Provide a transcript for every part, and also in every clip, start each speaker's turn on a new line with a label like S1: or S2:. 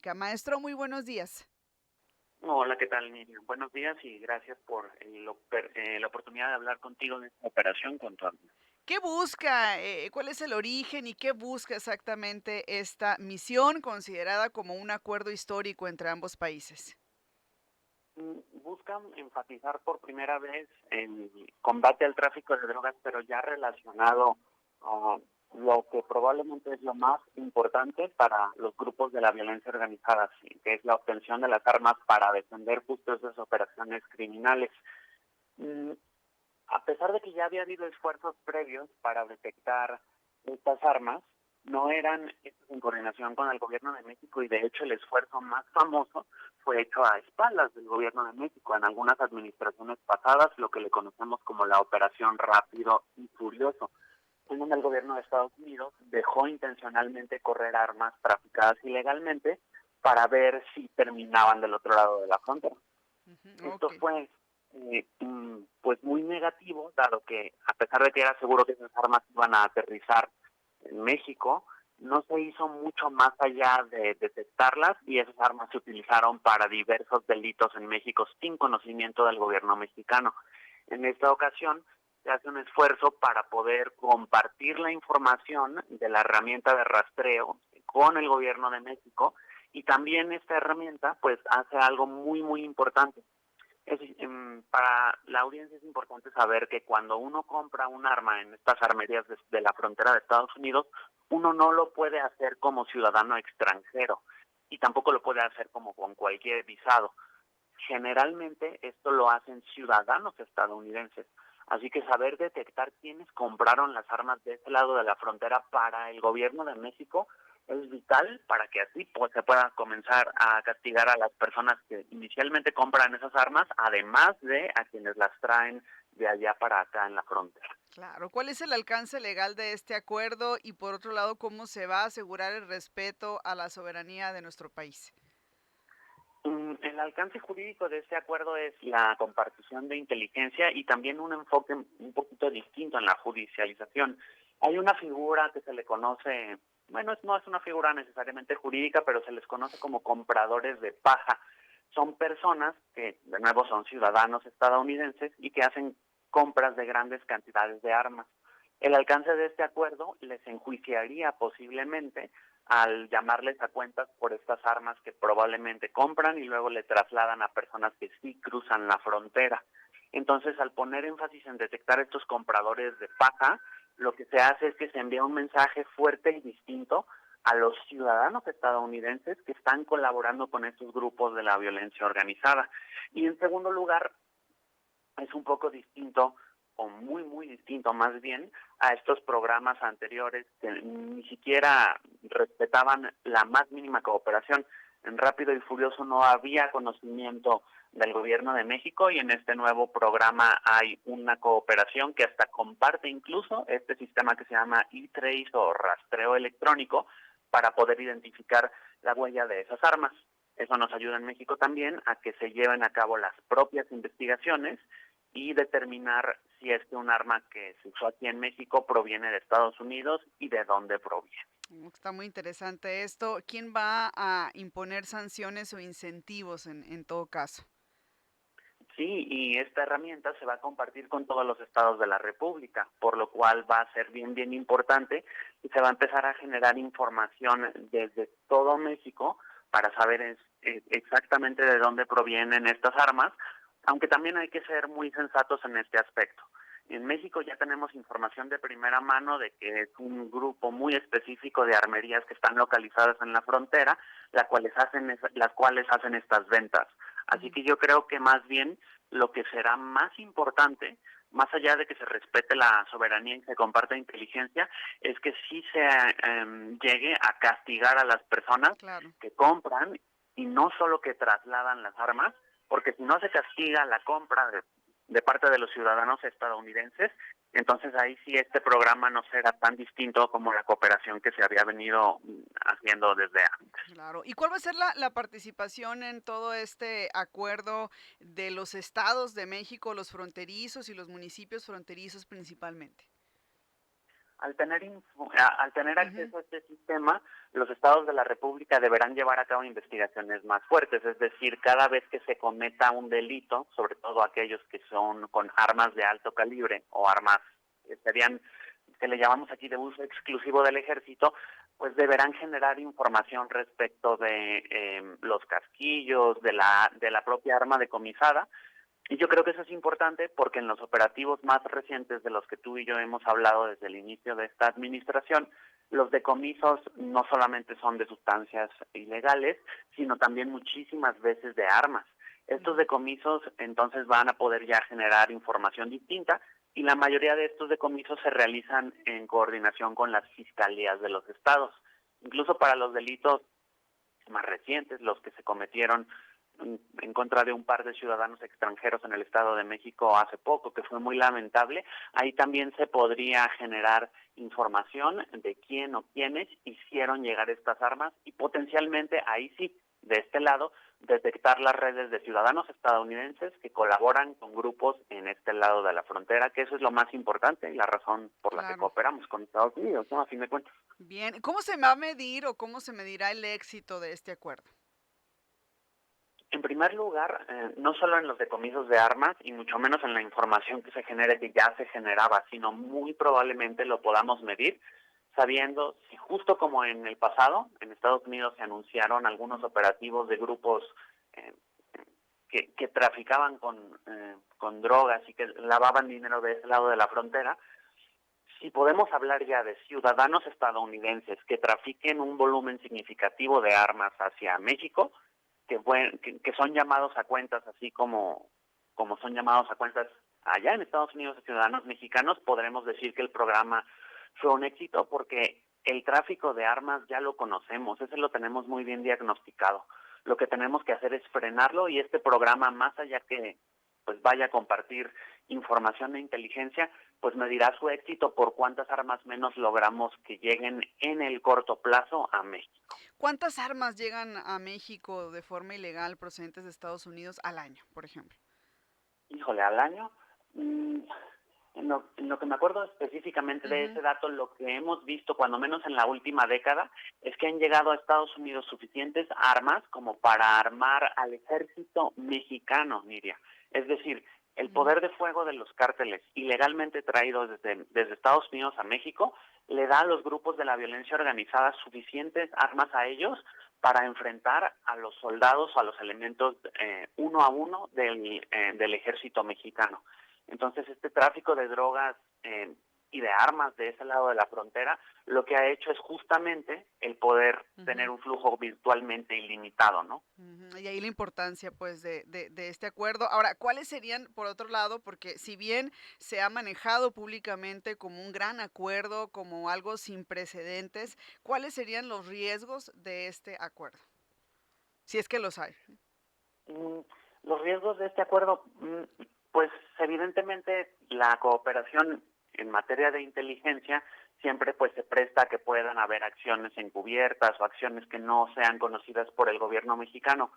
S1: electrónica. Maestro, muy buenos días.
S2: Hola, ¿qué tal, Miriam? Buenos días y gracias por la oportunidad de hablar contigo de esta operación con tu alumno.
S1: ¿Qué busca? ¿Cuál es el origen y qué busca exactamente esta misión considerada como un acuerdo histórico entre ambos países?
S2: Buscan enfatizar por primera vez el combate al tráfico de drogas, pero ya relacionado a lo que probablemente es lo más importante para los grupos de la violencia organizada, sí, que es la obtención de las armas para defender justo esas operaciones criminales. Mm, A pesar de que ya había habido esfuerzos previos para detectar estas armas, no eran hechos en coordinación con el gobierno de México y de hecho el esfuerzo más famoso fue hecho a espaldas del gobierno de México en algunas administraciones pasadas, lo que le conocemos como la Operación Rápido y Furioso, en donde el gobierno de Estados Unidos dejó intencionalmente correr armas traficadas ilegalmente para ver si terminaban del otro lado de la frontera.
S1: Ujú,
S2: Esto
S1: okey.
S2: fue pues muy negativo, dado que a pesar de que era seguro que esas armas iban a aterrizar en México, no se hizo mucho más allá de detectarlas y esas armas se utilizaron para diversos delitos en México sin conocimiento del gobierno mexicano. En esta ocasión se hace un esfuerzo para poder compartir la información de la herramienta de rastreo con el gobierno de México y también esta herramienta pues hace algo muy importante. Para la audiencia es importante saber que cuando uno compra un arma en estas armerías de la frontera de Estados Unidos, uno no lo puede hacer como ciudadano extranjero y tampoco lo puede hacer como con cualquier visado. Generalmente esto lo hacen ciudadanos estadounidenses. Así que saber detectar quiénes compraron las armas de este lado de la frontera para el gobierno de México es vital para que así pues, se pueda comenzar a castigar a las personas que inicialmente compran esas armas, además de a quienes las traen de allá para acá en la frontera.
S1: Claro, ¿cuál es el alcance legal de este acuerdo? Y por otro lado, ¿cómo se va a asegurar el respeto a la soberanía de nuestro país?
S2: El alcance jurídico de este acuerdo es la compartición de inteligencia y también un enfoque un poquito distinto en la judicialización. Hay una figura que se le conoce, bueno, no es una figura necesariamente jurídica, pero se les conoce como compradores de paja. Son personas que, de nuevo, son ciudadanos estadounidenses y que hacen compras de grandes cantidades de armas. El alcance de este acuerdo les enjuiciaría posiblemente al llamarles a cuentas por estas armas que probablemente compran y luego le trasladan a personas que sí cruzan la frontera. Entonces, al poner énfasis en detectar estos compradores de paja, lo que se hace es que se envía un mensaje fuerte y distinto a los ciudadanos estadounidenses que están colaborando con estos grupos de la violencia organizada. Y en segundo lugar, es un poco distinto o muy distinto más bien a estos programas anteriores que ni siquiera respetaban la más mínima cooperación. En Rápido y Furioso no había conocimiento del gobierno de México y en este nuevo programa hay una cooperación que hasta comparte incluso este sistema que se llama e-trace o rastreo electrónico para poder identificar la huella de esas armas. Eso nos ayuda en México también a que se lleven a cabo las propias investigaciones y determinar si es que un arma que se usó aquí en México proviene de Estados Unidos y de dónde proviene.
S1: Está muy interesante esto. ¿Quién va a imponer sanciones o incentivos en todo caso?
S2: Sí, y esta herramienta se va a compartir con todos los estados de la República, por lo cual va a ser bien importante y se va a empezar a generar información desde todo México para saber exactamente de dónde provienen estas armas, aunque también hay que ser muy sensatos en este aspecto. En México ya tenemos información de primera mano de que es un grupo muy específico de armerías que están localizadas en la frontera, las cuales hacen estas ventas. Así
S1: Ujú.
S2: que yo creo que más bien lo que será más importante, más allá de que se respete la soberanía y se comparta inteligencia, es que sí se llegue a castigar a las personas
S1: Claro.
S2: que compran y no solo que trasladan las armas, porque si no se castiga la compra de parte de los ciudadanos estadounidenses, entonces ahí sí este programa no será tan distinto como la cooperación que se había venido haciendo desde antes.
S1: Claro. ¿Y cuál va a ser la participación en todo este acuerdo de los estados de México, los fronterizos y los municipios fronterizos principalmente?
S2: Al tener
S1: Ujú,
S2: acceso a este sistema, los estados de la República deberán llevar a cabo investigaciones más fuertes, es decir, cada vez que se cometa un delito, sobre todo aquellos que son con armas de alto calibre o armas que serían, que le llamamos aquí de uso exclusivo del ejército, pues deberán generar información respecto de los casquillos, de la propia arma decomisada. Y yo creo que eso es importante porque en los operativos más recientes de los que tú y yo hemos hablado desde el inicio de esta administración, los decomisos no solamente son de sustancias ilegales, sino también muchísimas veces de armas. Estos
S1: ujú.
S2: decomisos entonces van a poder ya generar información distinta y la mayoría de estos decomisos se realizan en coordinación con las fiscalías de los estados. Incluso para los delitos más recientes, los que se cometieron en contra de un par de ciudadanos extranjeros en el Estado de México hace poco, que fue muy lamentable, ahí también se podría generar información de quién o quiénes hicieron llegar estas armas y potencialmente ahí sí, de este lado, detectar las redes de ciudadanos estadounidenses que colaboran con grupos en este lado de la frontera, que eso es lo más importante y la razón por la que
S1: Claro.
S2: cooperamos con Estados Unidos, ¿no? A fin de cuentas.
S1: Bien, ¿cómo se va a medir o cómo se medirá el éxito de este acuerdo?
S2: En primer lugar, no solo en los decomisos de armas y mucho menos en la información que se genere, que ya se generaba, sino muy probablemente lo podamos medir sabiendo si justo como en el pasado, en Estados Unidos se anunciaron algunos operativos de grupos eh, que traficaban con drogas y que lavaban dinero de ese lado de la frontera, si podemos hablar ya de ciudadanos estadounidenses que trafiquen un volumen significativo de armas hacia México, que son llamados a cuentas, así como son llamados a cuentas allá en Estados Unidos a ciudadanos mexicanos, podremos decir que el programa fue un éxito porque el tráfico de armas ya lo conocemos, ese lo tenemos muy bien diagnosticado. Lo que tenemos que hacer es frenarlo y este programa, más allá que pues vaya a compartir información e inteligencia, pues medirá su éxito por cuántas armas menos logramos que lleguen en el corto plazo a México.
S1: ¿Cuántas armas llegan a México de forma ilegal procedentes de Estados Unidos al año, por ejemplo?
S2: Híjole, al año, mm, en lo que me acuerdo específicamente de
S1: Ujú,
S2: ese dato, lo que hemos visto, cuando menos en la última década, es que han llegado a Estados Unidos suficientes armas como para armar al ejército mexicano, Nidia. Es decir, el
S1: ujú.
S2: poder de fuego de los cárteles ilegalmente traídos desde Estados Unidos a México le da a los grupos de la violencia organizada suficientes armas a ellos para enfrentar a los soldados o a los elementos uno a uno del ejército mexicano. Entonces, este tráfico de drogas y de armas de ese lado de la frontera, lo que ha hecho es justamente el poder tener
S1: Ujú,
S2: un flujo virtualmente ilimitado, ¿no?
S1: ujú. Y ahí la importancia, pues, de este acuerdo. Ahora, ¿cuáles serían, por otro lado? Porque si bien se ha manejado públicamente como un gran acuerdo, como algo sin precedentes, ¿cuáles serían los riesgos de este acuerdo? Si es que los hay.
S2: Mm, los riesgos de este acuerdo, pues evidentemente la cooperación en materia de inteligencia siempre pues se presta a que puedan haber acciones encubiertas o acciones que no sean conocidas por el gobierno mexicano.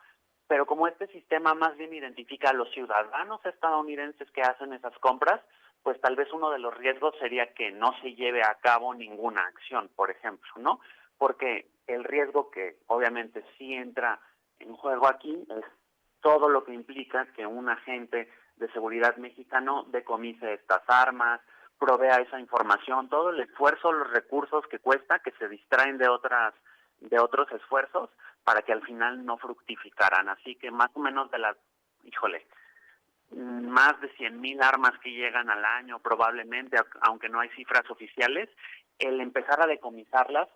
S2: Pero como este sistema más bien identifica a los ciudadanos estadounidenses que hacen esas compras, pues tal vez uno de los riesgos sería que no se lleve a cabo ninguna acción, por ejemplo, ¿no? Porque el riesgo que obviamente sí entra en juego aquí es todo lo que implica que un agente de seguridad mexicano decomise estas armas, provea esa información, todo el esfuerzo, los recursos que cuesta, que se distraen de otros esfuerzos para que al final no fructificaran. Así que más o menos de las, híjole, más de 100,000 armas que llegan al año probablemente, aunque no hay cifras oficiales, el empezar a decomisarlas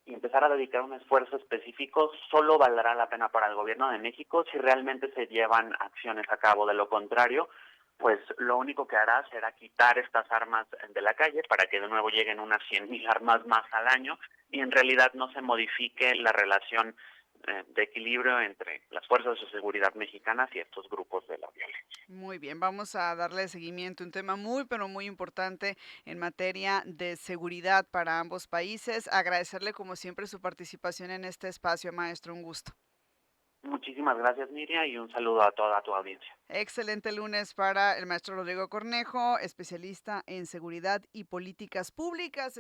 S2: y empezar a dedicar un esfuerzo específico solo valdrá la pena para el gobierno de México si realmente se llevan acciones a cabo. De lo contrario, pues lo único que hará será quitar estas armas de la calle para que de nuevo lleguen unas 100,000 armas más al año y en realidad no se modifique la relación de equilibrio entre las fuerzas de seguridad mexicanas y estos grupos de la violencia.
S1: Muy bien, vamos a darle seguimiento, un tema muy, pero muy importante en materia de seguridad para ambos países. Agradecerle como siempre su participación en este espacio, maestro, un gusto.
S2: Muchísimas gracias, Miriam, y un saludo a toda tu audiencia.
S1: Excelente lunes para el maestro Rodrigo Cornejo, especialista en seguridad y políticas públicas.